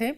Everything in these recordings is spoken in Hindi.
थे।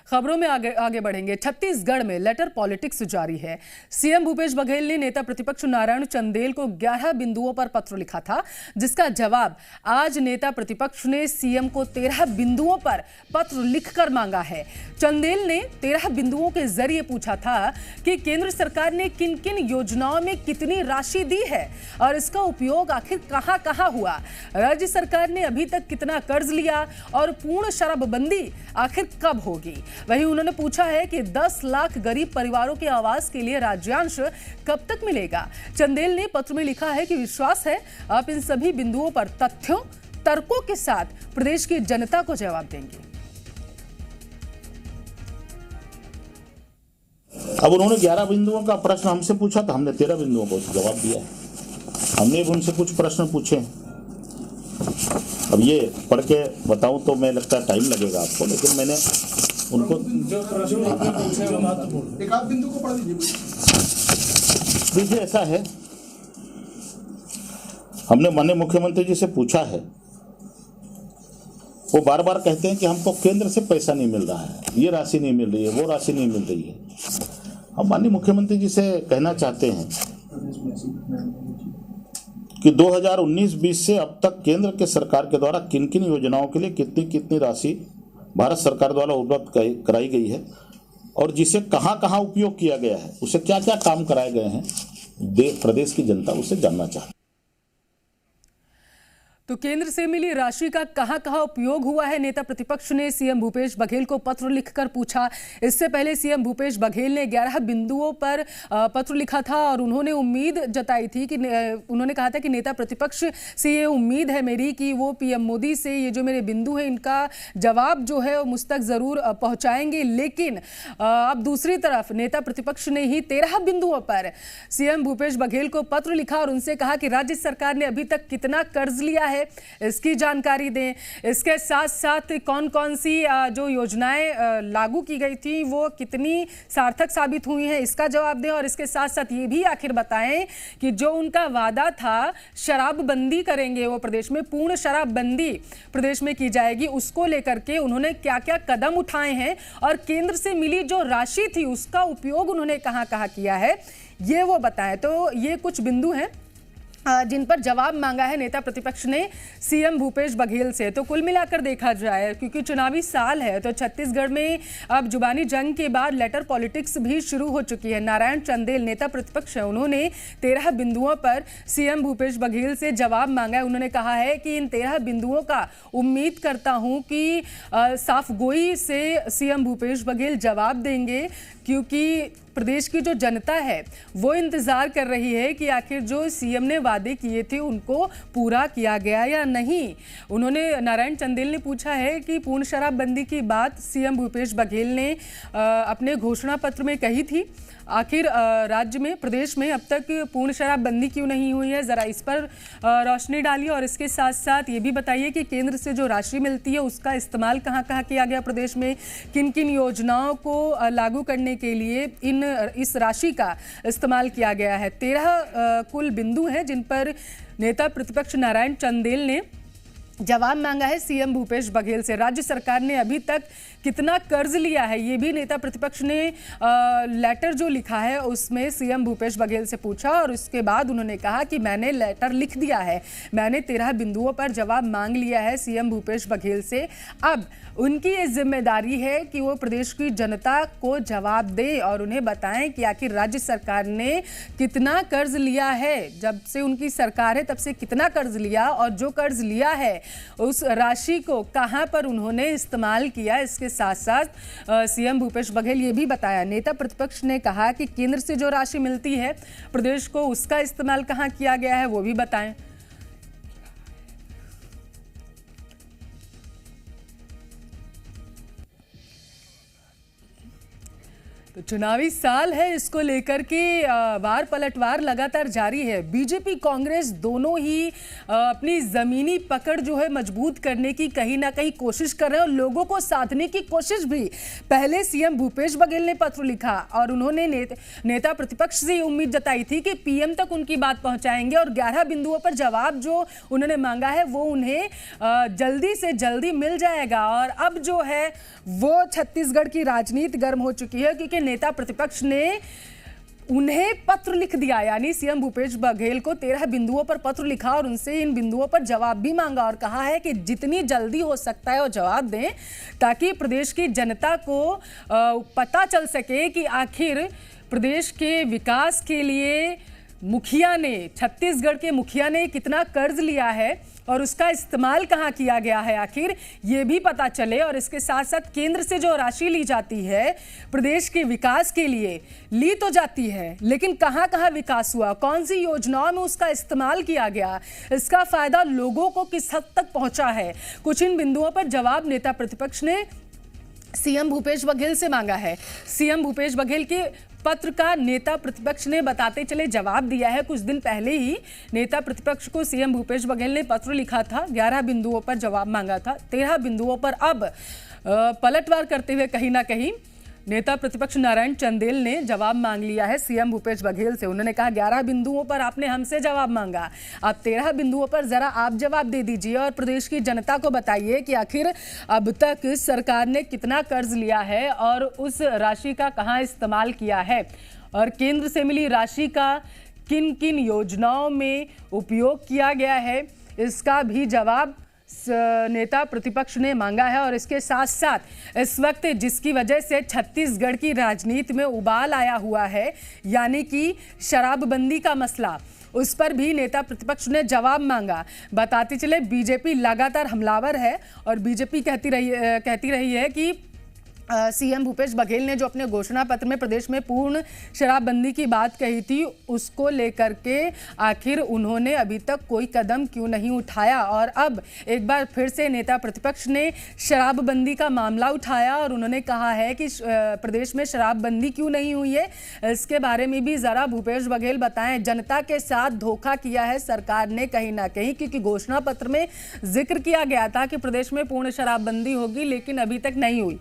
खबरों में आगे बढ़ेंगे। छत्तीसगढ़ में लेटर पॉलिटिक्स जारी है। सीएम भूपेश बघेल ने नेता प्रतिपक्ष नारायण चंदेल को 11 बिंदुओं पर पत्र लिखा था, जिसका जवाब आज नेता प्रतिपक्ष ने सीएम को 13 बिंदुओं पर पत्र लिखकर मांगा है। चंदेल ने 13 बिंदुओं के जरिए पूछा था कि केंद्र सरकार ने किन किन योजनाओं में कितनी राशि दी है और इसका उपयोग आखिर कहां कहां हुआ। राज्य सरकार ने अभी तक कितना कर्ज लिया और पूर्ण शराबबंदी आखिर कब होगी। वहीं उन्होंने पूछा है कि 10 लाख गरीब परिवारों के आवास के लिए राज्यांश कब तक मिलेगा। चंदेल ने पत्र में लिखा है कि विश्वास है आप इन सभी बिंदुओं पर तथ्यों तर्कों के साथ प्रदेश की जनता को जवाब देंगे। अब उन्होंने 11 बिंदुओं का प्रश्न हमसे पूछा तो हमने 13 बिंदुओं को जवाब दिया है। हमने भी उनसे कुछ प्रश्न पूछे। अब ये पढ़ के बताऊं तो मैं लगता है टाइम लगेगा आपको, लेकिन मैंने उनको एक आध बिंदु को पढ़ दीजिए। देखिए, ऐसा है, हमने माननीय मुख्यमंत्री जी से पूछा है। वो बार बार कहते हैं कि हमको केंद्र से पैसा नहीं मिल रहा है, ये राशि नहीं मिल रही है, वो राशि नहीं मिल रही है। हम माननीय मुख्यमंत्री जी से कहना चाहते हैं कि 2019-20 से अब तक केंद्र के सरकार के द्वारा किन किन योजनाओं के लिए कितनी कितनी राशि भारत सरकार द्वारा उपलब्ध कराई गई है और जिसे कहां कहां उपयोग किया गया है, उसे क्या क्या काम कराए गए हैं, प्रदेश की जनता उसे जानना चाहती है। तो केंद्र से मिली राशि का कहां कहां उपयोग हुआ है, नेता प्रतिपक्ष ने सीएम भूपेश बघेल को पत्र लिखकर पूछा। इससे पहले सीएम भूपेश बघेल ने 11 बिंदुओं पर पत्र लिखा था और उन्होंने उम्मीद जताई थी कि उन्होंने कहा था कि नेता प्रतिपक्ष से ये उम्मीद है मेरी कि वो पीएम मोदी से ये जो मेरे बिंदु है इनका जवाब जो है वो मुझ तक जरूर पहुंचाएंगे। लेकिन अब दूसरी तरफ नेता प्रतिपक्ष ने ही 13 बिंदुओं पर सीएम भूपेश बघेल को पत्र लिखा और उनसे कहा कि राज्य सरकार ने अभी तक कितना कर्ज लिया है, इसकी जानकारी दें। इसके साथ साथ कौन कौन सी जो योजनाएं लागू की गई थी वो कितनी सार्थक साबित हुई हैं, इसका जवाब दें। और इसके साथ साथ ये भी आखिर बताएं कि जो उनका वादा था शराबबंदी करेंगे, वो प्रदेश में पूर्ण शराबबंदी प्रदेश में की जाएगी, उसको लेकर के उन्होंने क्या क्या कदम उठाए हैं और केंद्र से मिली जो राशि थी उसका उपयोग उन्होंने कहां कहां किया है, ये वो बताएं। तो ये कुछ बिंदु हैं जिन पर जवाब मांगा है नेता प्रतिपक्ष ने सीएम भूपेश बघेल से। तो कुल मिलाकर देखा जाए, क्योंकि चुनावी साल है, तो छत्तीसगढ़ में अब जुबानी जंग के बाद लेटर पॉलिटिक्स भी शुरू हो चुकी है। नारायण चंदेल नेता प्रतिपक्ष है, उन्होंने 13 बिंदुओं पर सीएम भूपेश बघेल से जवाब मांगा है। उन्होंने कहा है कि इन 13 बिंदुओं का उम्मीद करता हूं कि साफ गोई से सीएम भूपेश बघेल जवाब देंगे, क्योंकि प्रदेश की जो जनता है वो इंतजार कर रही है कि आखिर जो सीएम ने वादे किए थे उनको पूरा किया गया या नहीं। उन्होंने नारायण चंदेल ने पूछा है कि पूर्ण शराबबंदी की बात सीएम भूपेश बघेल ने अपने घोषणा पत्र में कही थी। आखिर राज्य में, प्रदेश में अब तक पूर्ण शराबबंदी क्यों नहीं हुई है, जरा इस पर रोशनी डालिए। और इसके साथ साथ ये भी बताइए कि केंद्र से जो राशि मिलती है उसका इस्तेमाल कहाँ कहाँ किया गया, प्रदेश में किन किन योजनाओं को लागू करने के लिए इस राशि का इस्तेमाल किया गया है। 13 कुल बिंदु हैं जिन पर नेता प्रतिपक्ष नारायण चंदेल ने जवाब मांगा है सीएम भूपेश बघेल से। राज्य सरकार ने अभी तक कितना कर्ज लिया है ये भी नेता प्रतिपक्ष ने लेटर जो लिखा है उसमें सीएम भूपेश बघेल से पूछा और उसके बाद उन्होंने कहा कि मैंने लेटर लिख दिया है, मैंने 13 बिंदुओं पर जवाब मांग लिया है सीएम भूपेश बघेल से। अब उनकी ये जिम्मेदारी है कि वो प्रदेश की जनता को जवाब दे और उन्हें बताएं कि आखिर राज्य सरकार ने कितना कर्ज लिया है, जब से उनकी सरकार है तब से कितना कर्ज लिया और जो कर्ज लिया है उस राशि को कहां पर उन्होंने इस्तेमाल किया। इसके साथ साथ सीएम भूपेश बघेल ये भी बताया, नेता प्रतिपक्ष ने कहा कि केंद्र से जो राशि मिलती है प्रदेश को उसका इस्तेमाल कहां किया गया है वो भी बताएं। तो चुनावी साल है, इसको लेकर के वार पलटवार लगातार जारी है। बीजेपी कांग्रेस दोनों ही अपनी जमीनी पकड़ जो है मजबूत करने की कहीं ना कहीं कोशिश कर रहे हैं और लोगों को साधने की कोशिश भी। पहले सीएम भूपेश बघेल ने पत्र लिखा और उन्होंने नेता प्रतिपक्ष से उम्मीद जताई थी कि पीएम तक उनकी बात पहुंचाएंगे और 11 बिंदुओं पर जवाब जो उन्होंने मांगा है वो उन्हें जल्दी से जल्दी मिल जाएगा। और अब जो है वो छत्तीसगढ़ की राजनीति गर्म हो चुकी है, क्योंकि नेता प्रतिपक्ष ने उन्हें पत्र लिख दिया, यानी सीएम भूपेश बघेल को 13 बिंदुओं पर पत्र लिखा और उनसे इन बिंदुओं पर जवाब भी मांगा और कहा है कि जितनी जल्दी हो सकता है वो जवाब दें, ताकि प्रदेश की जनता को पता चल सके कि आखिर प्रदेश के विकास के लिए मुखिया ने, छत्तीसगढ़ के मुखिया ने कितना कर्ज लिया है और उसका इस्तेमाल कहाँ किया गया है, आखिर ये भी पता चले। और इसके साथ साथ केंद्र से जो राशि ली जाती है प्रदेश के विकास के लिए, ली तो जाती है लेकिन कहाँ कहाँ विकास हुआ, कौन सी योजनाओं में उसका इस्तेमाल किया गया, इसका फायदा लोगों को किस हद तक पहुंचा है, कुछ इन बिंदुओं पर जवाब नेता प्रतिपक्ष ने सीएम भूपेश बघेल से मांगा है। सीएम भूपेश बघेल के पत्र का नेता प्रतिपक्ष ने बताते चले जवाब दिया है। कुछ दिन पहले ही नेता प्रतिपक्ष को सीएम भूपेश बघेल ने पत्र लिखा था, 11 बिंदुओं पर जवाब मांगा था, 13 बिंदुओं पर अब पलटवार करते हुए कहीं ना कहीं नेता प्रतिपक्ष नारायण चंदेल ने जवाब मांग लिया है सीएम भूपेश बघेल से। उन्होंने कहा 11 बिंदुओं पर आपने हमसे जवाब मांगा, अब 13 बिंदुओं पर जरा आप जवाब दे दीजिए और प्रदेश की जनता को बताइए कि आखिर अब तक सरकार ने कितना कर्ज लिया है और उस राशि का कहां इस्तेमाल किया है और केंद्र से मिली राशि का किन किन योजनाओं में उपयोग किया गया है, इसका भी जवाब नेता प्रतिपक्ष ने मांगा है। और इसके साथ साथ इस वक्त जिसकी वजह से छत्तीसगढ़ की राजनीति में उबाल आया हुआ है, यानी कि शराबबंदी का मसला, उस पर भी नेता प्रतिपक्ष ने जवाब मांगा। बताते चले बीजेपी लगातार हमलावर है और बीजेपी कहती रही है कि सीएम भूपेश बघेल ने जो अपने घोषणा पत्र में प्रदेश में पूर्ण शराबबंदी की बात कही थी, उसको लेकर के आखिर उन्होंने अभी तक कोई कदम क्यों नहीं उठाया। और अब एक बार फिर से नेता प्रतिपक्ष ने शराबबंदी का मामला उठाया और उन्होंने कहा है कि प्रदेश में शराबबंदी क्यों नहीं हुई है, इसके बारे में भी ज़रा भूपेश बघेल बताएं। जनता के साथ धोखा किया है सरकार ने कहीं ना कहीं, क्योंकि घोषणा पत्र में जिक्र किया गया था कि प्रदेश में पूर्ण शराबबंदी होगी, लेकिन अभी तक नहीं हुई।